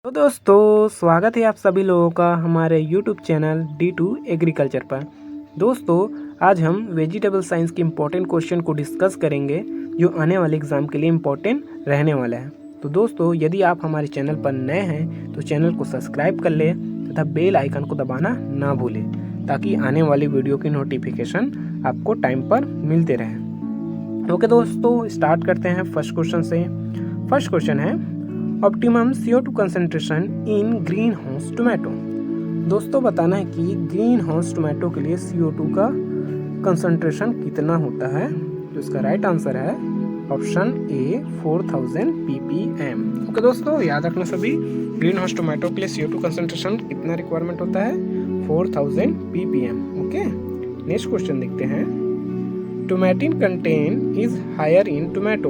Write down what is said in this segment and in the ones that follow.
तो दोस्तों स्वागत है आप सभी लोगों का हमारे यूट्यूब चैनल D2 एग्रीकल्चर पर। दोस्तों आज हम वेजिटेबल साइंस के इम्पोर्टेंट क्वेश्चन को डिस्कस करेंगे जो आने वाले एग्ज़ाम के लिए इम्पोर्टेंट रहने वाला है। तो दोस्तों यदि आप हमारे चैनल पर नए हैं तो चैनल को सब्सक्राइब कर लें तथा बेल आइकन को दबाना ना भूलें ताकि आने वाली वीडियो की नोटिफिकेशन आपको टाइम पर मिलते रहे। ओके दोस्तों स्टार्ट करते हैं फर्स्ट क्वेश्चन से। फर्स्ट क्वेश्चन है optimum CO2 concentration in green house tomato. दोस्तों बताना है कि ग्रीन हाउस टोमेटो के लिए CO2 का कंसंट्रेशन कितना होता है। तो इसका राइट आंसर है ऑप्शन ए 4000 ppm। ओके दोस्तों याद रखना सभी, ग्रीन हाउस टोमेटो के लिए CO2 कंसंट्रेशन कितना रिक्वायरमेंट होता है 4000 ppm। ओके नेक्स्ट क्वेश्चन देखते हैं। Tomatine content is higher in tomato.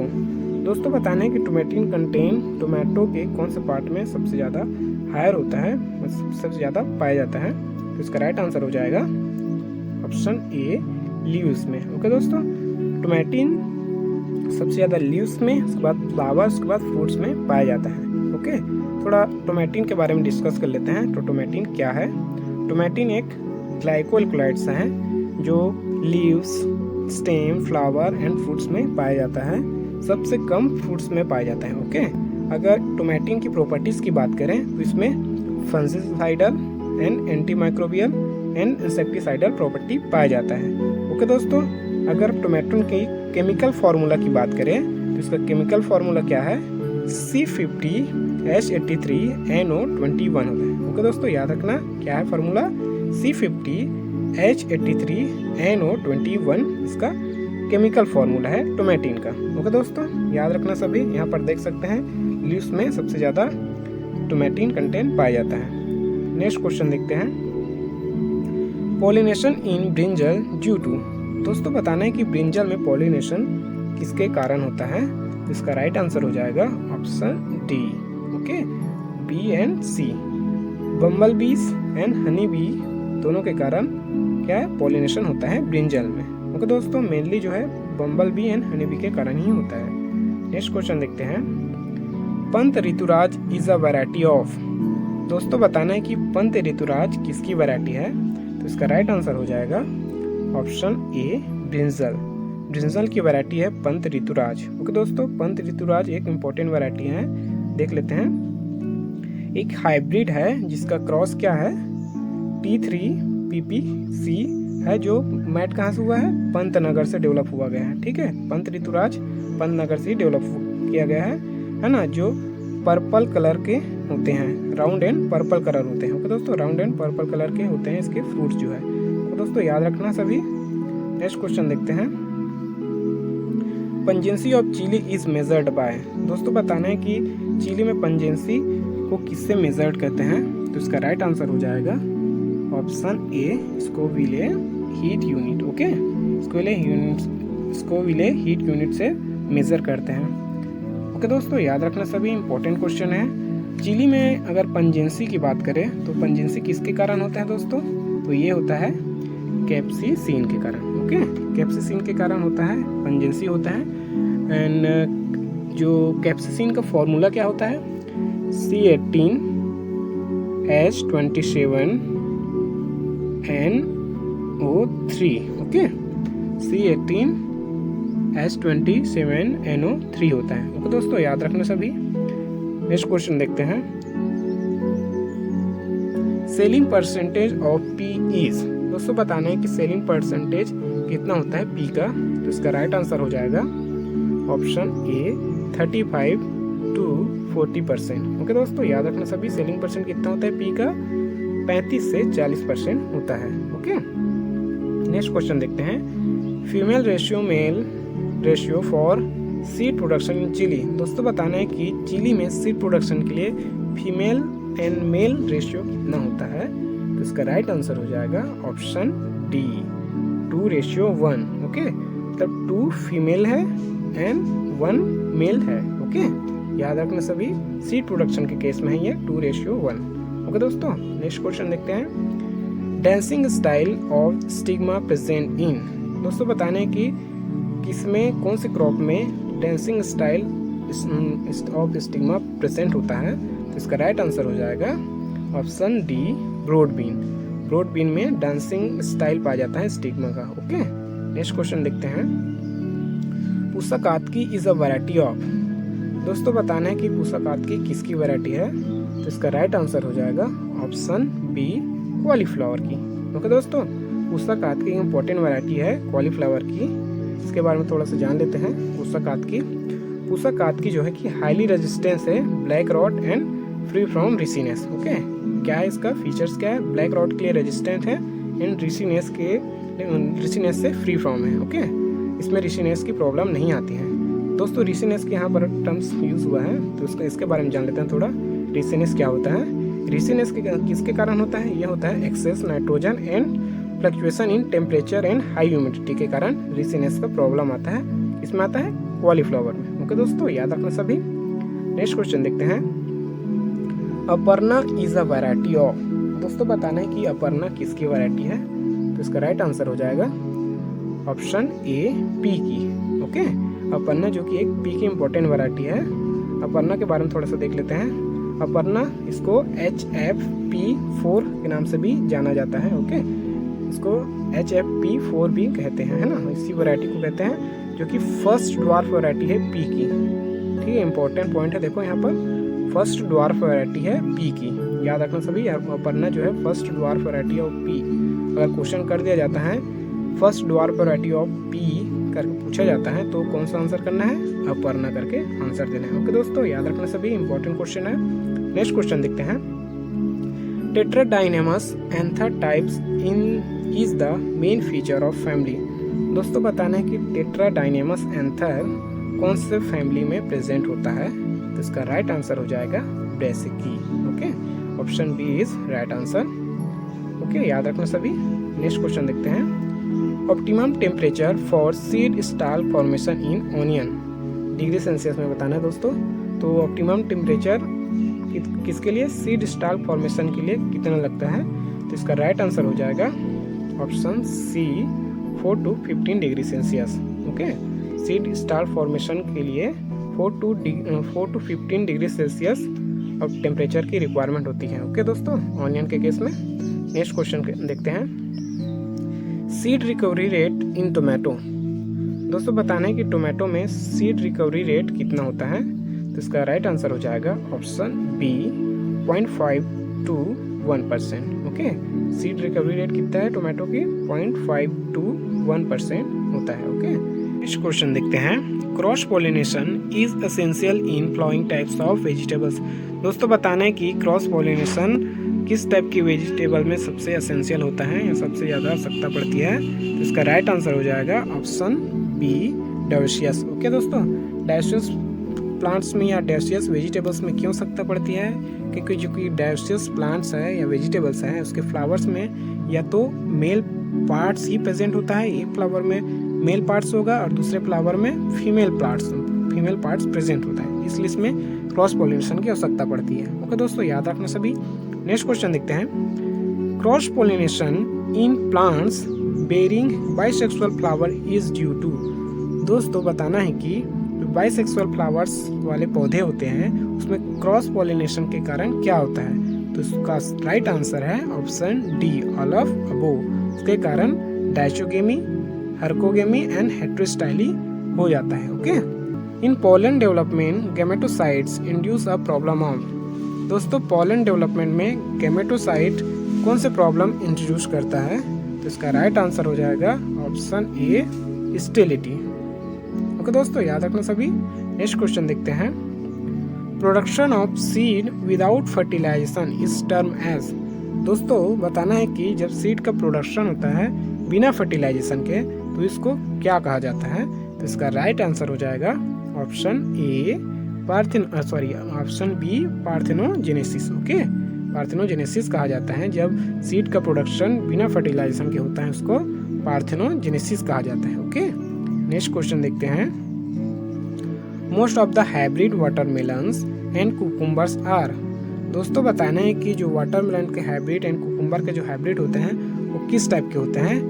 दोस्तों बताना है कि टोमेटिन कंटेंट टोमेटो के कौन से पार्ट में सबसे ज़्यादा हायर होता है, सबसे ज़्यादा पाया जाता है। तो इसका राइट आंसर हो जाएगा ऑप्शन ए लीव्स में। ओके दोस्तों टोमेटिन सबसे ज़्यादा लीव्स में, उसके बाद फ्लावर, उसके बाद फ्रूट्स में पाया जाता है। ओके थोड़ा टोमेटिन के बारे में डिस्कस कर लेते हैं। तो टोमेटिन क्या है? टोमेटिन एक ग्लाइकोएल्कलॉइड्स है जो leaves, stem, flower and fruits में पाया जाता है। सबसे कम फ्रूट्स में पाया जाता है। ओके अगर टोमेटिन की प्रॉपर्टीज की बात करें तो इसमें fungicidal and antimicrobial and insecticidal property पाया जाता है। ओके दोस्तों अगर टोमेटिन की केमिकल फार्मूला की बात करें तो इसका केमिकल फार्मूला क्या है C50H83NO21 होता है। ओके दोस्तों याद रखना क्या है फार्मूला C50H83NO21 इसका केमिकल फार्मूला है टोमेटिन का। ओके दोस्तों याद रखना सभी, यहाँ पर देख सकते हैं लीव्स में सबसे ज़्यादा टोमेटिन कंटेंट पाया जाता है। नेक्स्ट क्वेश्चन देखते हैं। Pollination in brinjal due to. दोस्तों बताना है कि ब्रिंजल में पॉलिनेशन किसके कारण होता है। तो इसका राइट आंसर हो जाएगा option D. Okay B and C, bumble bees and honey B दोनों के कारण क्या है पॉलिनेशन होता है ब्रिंजल में। ओके दोस्तों मेनली जो है bumble bee and honey bee के कारण ही होता है। नेक्स्ट क्वेश्चन देखते हैं। Pant Rituraj is a variety of. दोस्तों बताना है कि पंत ऋतुराज किसकी वैरायटी है। तो इसका राइट आंसर हो जाएगा ऑप्शन ए ब्रिंजल। ब्रिंजल की वैरायटी है पंत ऋतुराज। ओके दोस्तों पंत ऋतुराज एक इम्पोर्टेंट वैरायटी है, देख लेते हैं। एक हाइब्रिड है जिसका क्रॉस क्या है T3PPC है, जो मैट कहाँ से हुआ है पंतनगर से डेवलप हुआ गया है। ठीक है पंत ऋतुराज पंतनगर से डेवलप किया गया है ना, जो पर्पल कलर के होते हैं, राउंड एंड पर्पल कलर होते हैं। ओके दोस्तों राउंड एंड पर्पल कलर के होते हैं इसके फ्रूट्स जो है। तो दोस्तों याद रखना सभी। नेक्स्ट क्वेश्चन देखते हैं। Pungency of chilli is measured by. दोस्तों बताना है कि चिली में पंजेंसी को किससे मेजर्ड करते हैं। तो इसका राइट आंसर हो जाएगा option A Scoville heat unit. Okay Scoville heat unit से मेजर करते हैं। ओके दोस्तों याद रखना सभी, इंपॉर्टेंट क्वेश्चन है। चिली में अगर पंजेंसी की बात करें तो पंजेंसी किसके कारण होता है दोस्तों। तो ये होता है कैप्सिसिन के कारण। ओके कैप्सिसिन के कारण होता है, पंजेंसी होता है। एंड जो कैप्सिसिन का फॉर्मूला क्या होता है C18H27NO3। ओके C18H27NO3 होता है। ओके दोस्तों याद रखना सभी। नेक्स्ट क्वेश्चन देखते हैं। Selling percentage of P is. दोस्तों बताना है कि सेलिंग परसेंटेज कितना होता है पी का। तो इसका राइट आंसर हो जाएगा ऑप्शन ए 35 to 40%। ओके दोस्तों याद रखना सभी, सेलिंग परसेंट कितना होता है पी का 35 से 40% होता है। ओके नेक्स्ट क्वेश्चन देखते हैं। Female ratio male ratio for seed production in chilli. दोस्तों बताना है कि चिली में सीड प्रोडक्शन के लिए फीमेल एंड मेल रेशियो कितना होता है। तो इसका राइट आंसर हो जाएगा ऑप्शन डी 2:1। ओके मतलब 2 फीमेल है एंड 1 मेल है। ओके याद रखना सभी, सीड प्रोडक्शन के केस में है ये 2:1। ओके दोस्तों नेक्स्ट क्वेश्चन देखते हैं। Dancing style of stigma present in. दोस्तों बताना है कि किसमें कौन से क्रॉप में dancing style of stigma present होता है। तो इसका राइट आंसर हो जाएगा option D broad bean. Broad bean में डांसिंग स्टाइल पाया जाता है स्टिग्मा का। ओके, नेक्स्ट क्वेश्चन देखते हैं। पुसकातकी इज अ वैरायटी ऑफ। दोस्तों बताना है कि पुसकातकी किसकी वैरायटी है, तो इसका राइट आंसर हो जाएगा ऑप्शन बी कॉलीफ्लावर की। ओके दोस्तों, पुसकातकी इंपॉर्टेंट वैरायटी है कॉलीफ्लावर की। इसके बारे में थोड़ा सा जान लेते हैं। पुसकातकी जो है कि हाईली रेजिस्टेंस है black rot and free from riceyness. Okay, क्या है इसका फीचर्स, क्या है? ब्लैक रॉट के लिए रेजिस्टेंट है एंड रिसीनेस से फ्री फ्रॉम है। ओके, इसमें रिसीनेस की प्रॉब्लम नहीं आती है। दोस्तों रिसीनेस के यहाँ पर टर्म्स यूज हुआ है, तो इसके बारे में जान लेते हैं थोड़ा। रिसीनेस क्या होता है? रिसीनेस किसके कारण होता है? यह होता है excess nitrogen and fluctuation in temperature and high humidity के कारण रिसीनेस का प्रॉब्लम आता है। इसमें आता है कॉलीफ्लावर में। ओके दोस्तों, याद रखना सभी। नेक्स्ट क्वेश्चन देखते हैं। Aparna is a variety of. दोस्तों बताना है कि अपर्णा किसकी वैरायटी है, तो इसका राइट आंसर हो जाएगा ऑप्शन ए पी की। ओके, अपर्णा जो कि एक पी की इंपॉर्टेंट वैरायटी है। अपर्णा के बारे में थोड़ा सा देख लेते हैं। अपर्णा इसको HFP4 के नाम से भी जाना जाता है। ओके, इसको HFP4 भी कहते हैं, है ना। इसी वैरायटी को कहते हैं जो कि फर्स्ट ड्वार्फ वैरायटी है पी की। ठीक है, इंपॉर्टेंट पॉइंट है, देखो यहाँ पर फर्स्ट ड्वार्फ वैरायटी है पी की। याद रखना सभी, अपर्णा जो है first dwarf variety of P. अगर क्वेश्चन कर दिया जाता है first dwarf variety of P करके पूछा जाता है तो कौन सा आंसर करना है? अपर्णा करके आंसर देना है। ओके दोस्तों, याद रखना सभी, इंपॉर्टेंट क्वेश्चन है। नेक्स्ट क्वेश्चन देखते हैं। Tetradynamous anther types in is the main feature of family. दोस्तों बताना है कि टेट्राडाइनेमस एंथर कौन से फैमिली में प्रेजेंट होता है, तो इसका राइट आंसर हो जाएगा brassicae. Okay, option B is right answer. Okay, याद रखना सभी। नेक्स्ट क्वेश्चन देखते हैं। Optimum temperature for seed stalk formation in onion. Degree Celsius में बताना है दोस्तों। तो ऑप्टिमम टेम्परेचर किसके लिए? सीड स्टाल फॉर्मेशन के लिए कितना लगता है, तो इसका राइट आंसर हो जाएगा option C 4 to 15 degree Celsius. Okay, seed stalk formation के लिए 4 to 15 डिग्री सेल्सियस अब टेम्परेचर की रिक्वायरमेंट होती है। ओके दोस्तों, ऑनियन के केस में। नेक्स्ट क्वेश्चन देखते हैं। Seed recovery rate in tomato. दोस्तों बताना है कि टोमेटो में सीड रिकवरी रेट कितना होता है, तो इसका राइट आंसर हो जाएगा option B 0.5 to 1%। Okay, seed recovery rate कितना है टोमेटो की? 0.5 to 1% होता है। ओके, नेक्स्ट क्वेश्चन देखते हैं। Cross pollination is essential in flowering types of vegetables. दोस्तों बताना है कि क्रॉस पॉलिनेशन किस टाइप की वेजिटेबल में सबसे एसेंशियल होता है या सबसे ज़्यादा आवश्यकता पड़ती है, तो इसका राइट आंसर हो जाएगा ऑप्शन बी डायोसियस। ओके दोस्तों, डायोसियस प्लांट्स में या डायोसियस वेजिटेबल्स में क्यों आवश्यकता पड़ती है? क्योंकि जो कि डायोसियस प्लांट्स है या वेजिटेबल्स हैं उसके फ्लावर्स में या तो मेल पार्ट्स ही प्रेजेंट होता है, एक फ्लावर में मेल पार्ट्स होगा और दूसरे फ्लावर में फीमेल पार्ट्स प्रेजेंट होता है, इसलिए इसमें क्रॉस पॉलिनेशन की आवश्यकता पड़ती है। ओके दोस्तों, याद रखना सभी। नेक्स्ट क्वेश्चन देखते हैं। Cross pollination in plants bearing bisexual flower is due to. दोस्तों बताना है कि जो बाइसेक्सुअल फ्लावर्स वाले पौधे होते हैं उसमें क्रॉस पॉलिनेशन के कारण क्या होता है, तो इसका राइट आंसर है option D all of above. इसके कारण डायचोगेमी, हर्कोगेमी एंड हेटेरोस्टाइली हो जाता है। Okay, in pollen development gametocytes induce a problem of. दोस्तों पोलन डेवलपमेंट में गैमेटोसाइट कौन से प्रॉब्लम इंट्रोड्यूस करता है, तो इसका राइट आंसर हो जाएगा ऑप्शन ए स्टेरिलिटी। ओके दोस्तों, याद रखना सभी। नेक्स्ट क्वेश्चन देखते हैं। Production of seed without fertilisation is term as. दोस्तों बताना है कि जब सीड का प्रोडक्शन होता है बिना फर्टिलाइजेशन के तो इसको क्या कहा जाता है, तो इसका राइट आंसर हो जाएगा option A option B parthenogenesis. Okay, parthenogenesis कहा जाता है जब सीड का प्रोडक्शन बिना फर्टिलाइजेशन के होता है, उसको पार्थेनोजेनेसिस कहा जाता है। ओके, नेक्स्ट क्वेश्चन देखते हैं। Most of the hybrid watermelons and cucumbers are. दोस्तों बताना है कि जो वाटरमेलन के हाइब्रिड एंड कुकुम्बर के जो हाइब्रिड होते हैं वो किस टाइप के होते हैं,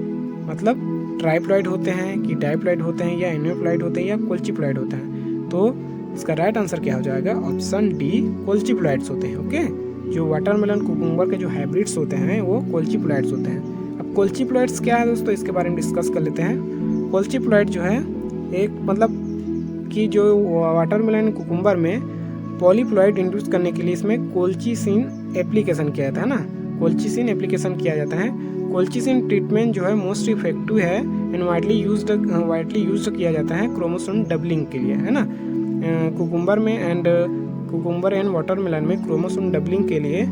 मतलब ट्राइप्लॉइड होते हैं कि डाइप्लॉइड होते हैं या एनियोप्लॉइड होते हैं या कोल्चिप्लॉइड होते हैं। तो इसका राइट आंसर क्या हो जाएगा? ऑप्शन डी, कोल्चिप्लॉइड्स होते हैं। ओके, जो वाटरमेलन कुकुम्बर के जो हाइब्रिड्स होते हैं वो कोल्चिप्लॉइड्स होते हैं। अब कोल्चिप्लॉइड्स क्या है दोस्तों, इसके बारे में डिस्कस कर लेते हैं। कोल्चिप्लॉइड जो है एक मतलब कि जो वाटरमेलन कुकुम्बर में पॉलीप्लॉइड इंड्यूस करने के लिए इसमें कोल्चिसिन एप्लीकेशन किया जाता है ना, कोल्चिसिन एप्लीकेशन किया जाता है। कोल्चिसिन ट्रीटमेंट जो है मोस्ट इफेक्टिव है एंड वाइडली यूज्ड किया जाता है क्रोमोसोम डबलिंग के लिए, है ना। कुकुम्बर एंड वाटरमेलन में क्रोमोसोम डबलिंग के लिए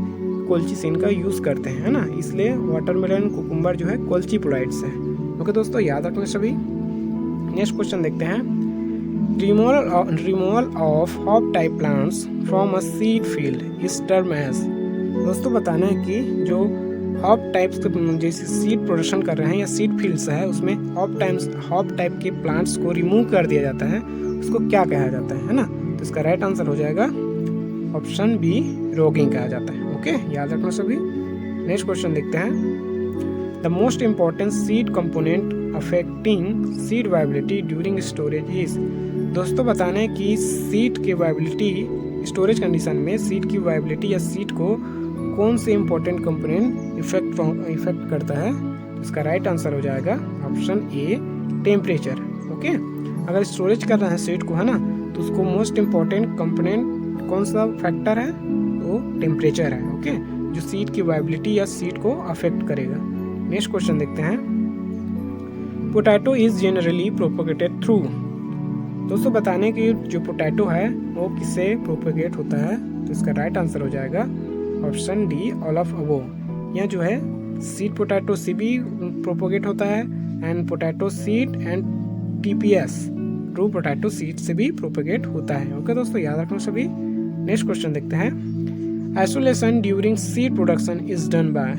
कोल्चिसिन का यूज़ करते हैं, है ना, इसलिए वाटरमेलन कुकुम्बर जो है कोल्चिप्लॉइड्स है। ओके दोस्तों, याद रखना सभी। नेक्स्ट क्वेश्चन देखते हैं। Removal of off type plants from a seed field is term as. दोस्तों बताना है कि जो हॉप टाइप्स जैसे सीड प्रोडक्शन कर रहे हैं या सीड फील्ड्स है उसमें हॉप टाइप के प्लांट्स को रिमूव कर दिया जाता है, उसको क्या कहा जाता है ना। तो इसका राइट आंसर हो जाएगा ऑप्शन बी, रोगिंग कहा जाता है। ओके, याद रखना सभी। नेक्स्ट क्वेश्चन देखते हैं। The most important seed component affecting seed viability during storage is. दोस्तों बताना है कि सीड की वायबिलिटी स्टोरेज कंडीशन में सीड की वायबिलिटी या सीड को कौन से इम्पोर्टेंट कंपोनेंट इफेक्ट करता है। इसका राइट आंसर हो जाएगा ऑप्शन ए, टेम्परेचर। ओके, अगर स्टोरेज कर रहे हैं सीड को, है ना, तो उसको मोस्ट इम्पोर्टेंट कंपोनेंट कौन सा फैक्टर है, तो टेम्परेचर है। ओके, जो सीड की वायबिलिटी या सीड को अफेक्ट करेगा। नेक्स्ट क्वेश्चन देखते हैं। Potato is generally propagated through. दोस्तों बताने कि जो पोटैटो है वो किससे प्रोपोगेट होता है, तो इसका राइट आंसर हो जाएगा option D, all of above. यह जो है सीड पोटैटो से भी प्रोपोगेट होता है and potato seed and TPS true potato seed से भी प्रोपोगेट होता है। ओके दोस्तों, याद रखना सभी। नेक्स्ट क्वेश्चन देखते हैं। Isolation during seed production is done by.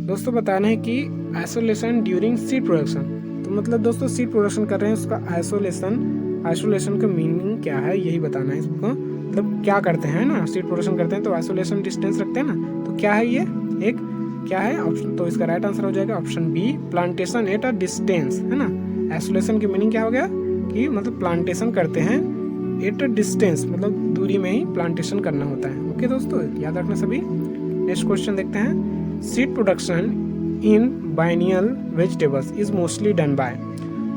दोस्तों बताना है कि आइसोलेशन ड्यूरिंग सीड प्रोडक्शन, तो मतलब दोस्तों सीड प्रोडक्शन कर रहे हैं उसका आइसोलेशन का मीनिंग क्या है यही बताना है इसको। मतलब क्या करते हैं ना, सीड प्रोडक्शन करते हैं तो आइसोलेशन डिस्टेंस रखते हैं ना, तो क्या है ये एक क्या है ऑप्शन, तो इसका राइट आंसर हो जाएगा option B, plantation at a distance, है ना। आइसोलेशन की मीनिंग क्या हो गया कि मतलब प्लांटेशन करते हैं एट अ डिस्टेंस, मतलब दूरी में ही प्लांटेशन करना होता है। ओके दोस्तों, याद रखना सभी। नेक्स्ट क्वेश्चन देखते हैं। Seed production in biennial vegetables is mostly done by.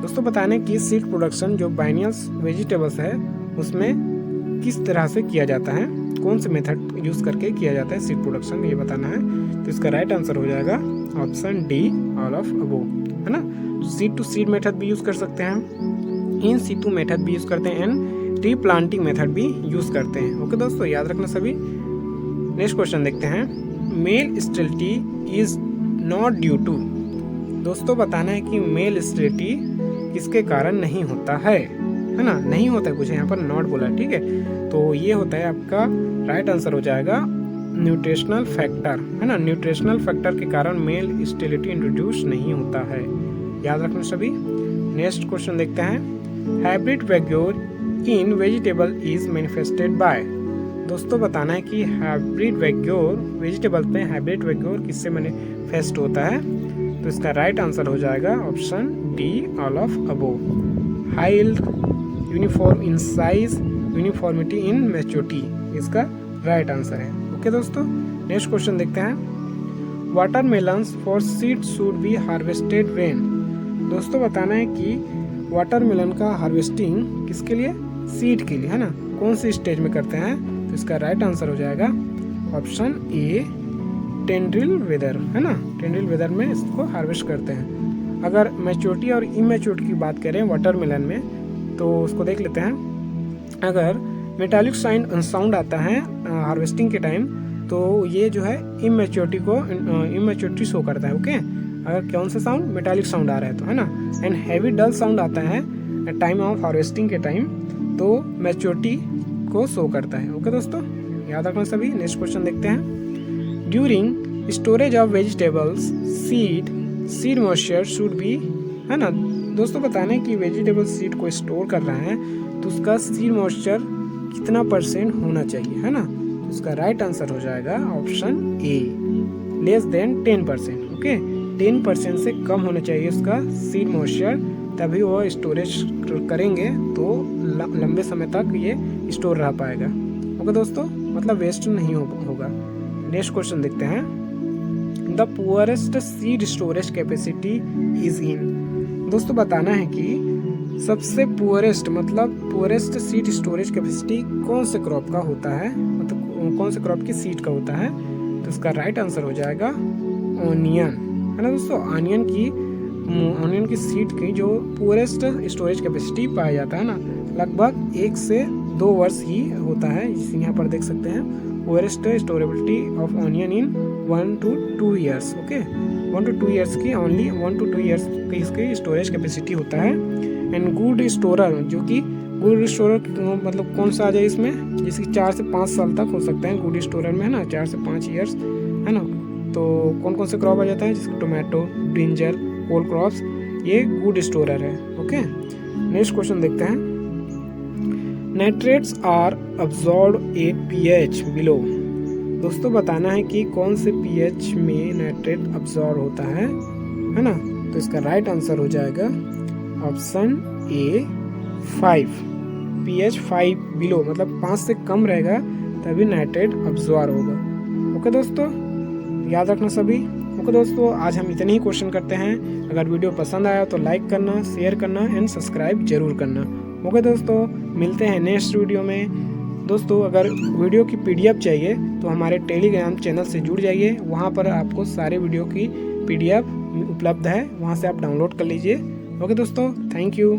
दोस्तों बताने की सीड प्रोडक्शन जो बाइनियल वेजिटेबल्स है उसमें किस तरह से किया जाता है, कौन से मेथड यूज करके किया जाता है सीड प्रोडक्शन, ये बताना है। तो इसका राइट आंसर हो जाएगा option D, all of above, है ना। सीड टू सीड मेथड भी यूज कर सकते हैं, इन सीटू मेथड भी यूज करते हैं एंड रीप्लांटिंग मेथड भी यूज करते हैं। ओके दोस्तों, याद रखना सभी। नेक्स्ट क्वेश्चन देखते हैं। Male sterility is not due to. दोस्तों बताना है कि मेल स्टेरिलिटी किसके कारण नहीं होता है ना, नहीं होता है कुछ, यहाँ पर नॉट बोला, ठीक है। तो ये होता है आपका राइट आंसर हो जाएगा न्यूट्रिशनल फैक्टर, है ना। न्यूट्रिशनल फैक्टर के कारण मेल स्टेरिलिटी इंट्रोड्यूस नहीं होता है, याद रखना सभी। नेक्स्ट क्वेश्चन देखते हैं। Hybrid vigour in vegetable is manifested by. दोस्तों बताना है कि हाइब्रिड वैग्योर वेजिटेबल में हाइब्रिड वैग्योर किससे मैनिफेस्ट होता है, तो इसका राइट आंसर हो जाएगा option D, all of above. High yield, uniform in size, uniformity in maturity, इसका राइट आंसर है। ओके दोस्तों, नेक्स्ट क्वेश्चन देखते हैं। Watermelons for seed should be harvested when. दोस्तों बताना है कि वाटरमेलन का हार्वेस्टिंग किसके लिए, सीड के लिए, है ना, कौन सी स्टेज में करते हैं, तो इसका राइट आंसर हो जाएगा ऑप्शन ए, टेंड्रिल वेदर, है ना। टेंड्रिल वेदर में इसको हार्वेस्ट करते हैं। अगर मैच्योरिटी और इमैच्योरिटी की बात करें वाटरमेलन में, तो उसको देख लेते हैं। अगर मेटालिक साउंड आता है हार्वेस्टिंग के टाइम, तो ये जो है इमैच्योरिटी शो करता है। ओके, अगर कौन सा साउंड, मेटालिक साउंड आ रहा है तो, है ना। एंड हैवी डल साउंड आता है टाइम ऑफ हार्वेस्टिंग के टाइम, तो मैच्योरिटी को शो करता है। ओके दोस्तों, याद रखना सभी। नेक्स्ट क्वेश्चन देखते हैं। During storage of vegetables seed moisture should be, है ना। दोस्तों बताने कि वेजिटेबल सीड को स्टोर कर रहा है तो उसका सीड मॉइस्चर कितना % होना चाहिए, है ना। तो उसका राइट आंसर हो जाएगा ऑप्शन ए, लेस देन 10%। ओके, 10% से कम होना चाहिए उसका सीड मॉइस्चर, तभी वो स्टोरेज करेंगे तो लंबे समय तक ये स्टोर रह पाएगा। ओके दोस्तों, मतलब वेस्ट नहीं होगा। नेक्स्ट क्वेश्चन देखते हैं। The poorest seed storage capacity is in. दोस्तों बताना है कि सबसे पुअरेस्ट मतलब पुअरेस्ट सीड स्टोरेज कैपेसिटी कौन से क्रॉप का होता है, मतलब कौन से क्रॉप की सीड का होता है। तो इसका राइट आंसर हो जाएगा ऑनियन, है ना दोस्तों। ऑनियन की सीड की जो पुअरेस्ट स्टोरेज कैपेसिटी पाया जाता है ना, लगभग 1 से 2 वर्ष ही होता है। जिसे यहाँ पर देख सकते हैं, poorest storability of onion in 1 to 2 years. Okay, 1 to 2 years की ओनली 1 to 2 ईयर्स की इसकी स्टोरेज कैपेसिटी होता है। एंड गुड स्टोरर, जो कि गुड स्टोरर मतलब कौन सा आ जाए इसमें, जिसकी 4 से 5 साल तक हो सकता है गुड स्टोरर में, है ना, 4 से 5 ईयर्स, है ना। तो कौन कौन से क्रॉप आ जाता है, जिसको टोमेटो, ब्रिंजल, कोल क्रॉप्स, ये गुड स्टोरर है। ओके, नेक्स्ट क्वेश्चन देखते हैं। Nitrates are absorbed at pH below. दोस्तों बताना है कि कौन से pH में नाइट्रेट अब्सॉर्ब होता है ना। तो इसका राइट आंसर हो जाएगा ऑप्शन ए 5, pH 5 बिलो, मतलब 5 से कम रहेगा तभी नाइट्रेट अब्सॉर्ब होगा। ओके दोस्तों, याद रखना सभी। ओके दोस्तों, आज हम इतने ही क्वेश्चन करते हैं। अगर वीडियो पसंद आया तो लाइक करना, शेयर करना एंड सब्सक्राइब जरूर करना। ओके दोस्तों, मिलते हैं नेक्स्ट वीडियो में। दोस्तों अगर वीडियो की PDF चाहिए तो हमारे टेलीग्राम चैनल से जुड़ जाइए, वहाँ पर आपको सारे वीडियो की PDF उपलब्ध है, वहाँ से आप डाउनलोड कर लीजिए। ओके दोस्तों, थैंक यू।